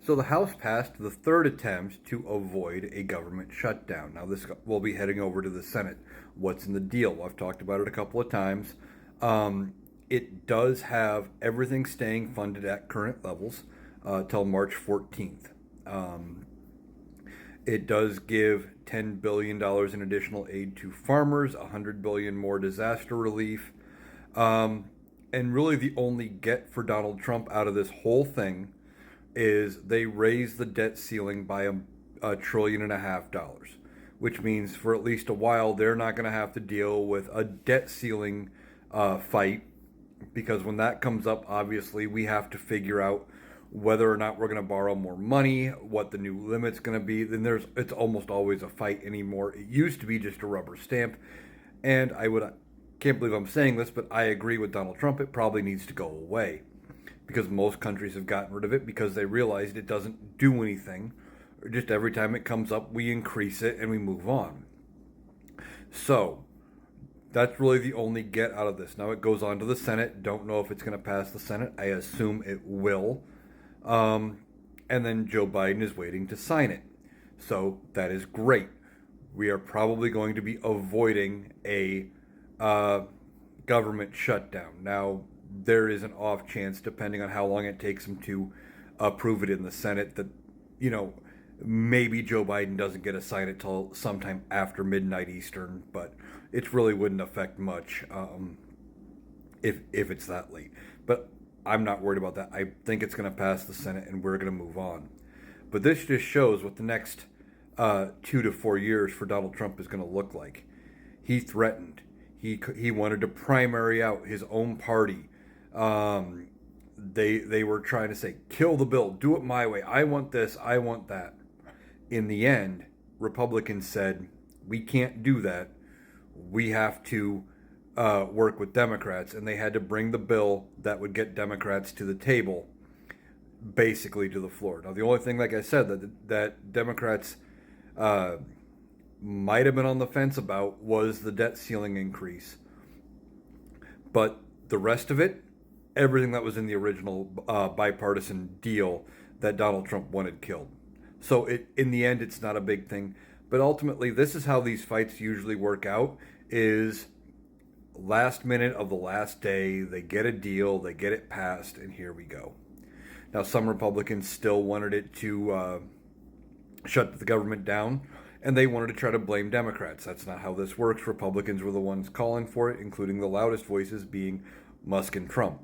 So the House passed the third attempt to avoid a government shutdown. Now this will be heading over to the Senate. What's in the deal? I've talked about it a couple of times. It does have everything staying funded at current levels till March 14th. It does give $10 billion in additional aid to farmers, $100 billion more disaster relief. And really the only get for Donald Trump out of this whole thing is they raised the debt ceiling by a trillion and a half dollars, which means for at least a while they're not going to have to deal with a debt ceiling fight, because when that comes up, obviously we have to figure out whether or not we're going to borrow more money, what the new limit's going to be. Then it's almost always a fight anymore. It used to be just a rubber stamp, and can't believe I'm saying this, but I agree with Donald Trump. It probably needs to go away, because most countries have gotten rid of it because they realized it doesn't do anything. Just every time it comes up, we increase it and we move on. So that's really the only get out of this. Now it goes on to the Senate. Don't know if it's going to pass the Senate. I assume it will. And then Joe Biden is waiting to sign it. So that is great. We are probably going to be avoiding a government shutdown. Now, there is an off chance, depending on how long it takes them to approve it in the Senate, that, maybe Joe Biden doesn't get to sign it till sometime after midnight Eastern, but it really wouldn't affect much if it's that late. But I'm not worried about that. I think it's going to pass the Senate and we're going to move on. But this just shows what the next 2 to 4 years for Donald Trump is going to look like. He threatened. He wanted to primary out his own party. They were trying to say, kill the bill, do it my way. I want this, I want that. In the end, Republicans said, we can't do that. We have to work with Democrats, and they had to bring the bill that would get Democrats to the table, basically to the floor. Now, the only thing, like I said, that Democrats might have been on the fence about was the debt ceiling increase. But the rest of it, everything that was in the original bipartisan deal that Donald Trump wanted killed. So in the end, it's not a big thing. But ultimately, this is how these fights usually work out, is last minute of the last day, they get a deal, they get it passed, and here we go. Now, some Republicans still wanted it to shut the government down, and they wanted to try to blame Democrats. That's not how this works. Republicans were the ones calling for it, including the loudest voices being Musk and Trump.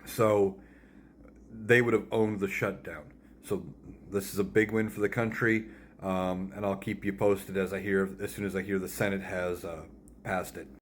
So they would have owned the shutdown. So this is a big win for the country, and I'll keep you posted as soon as I hear the Senate has passed it.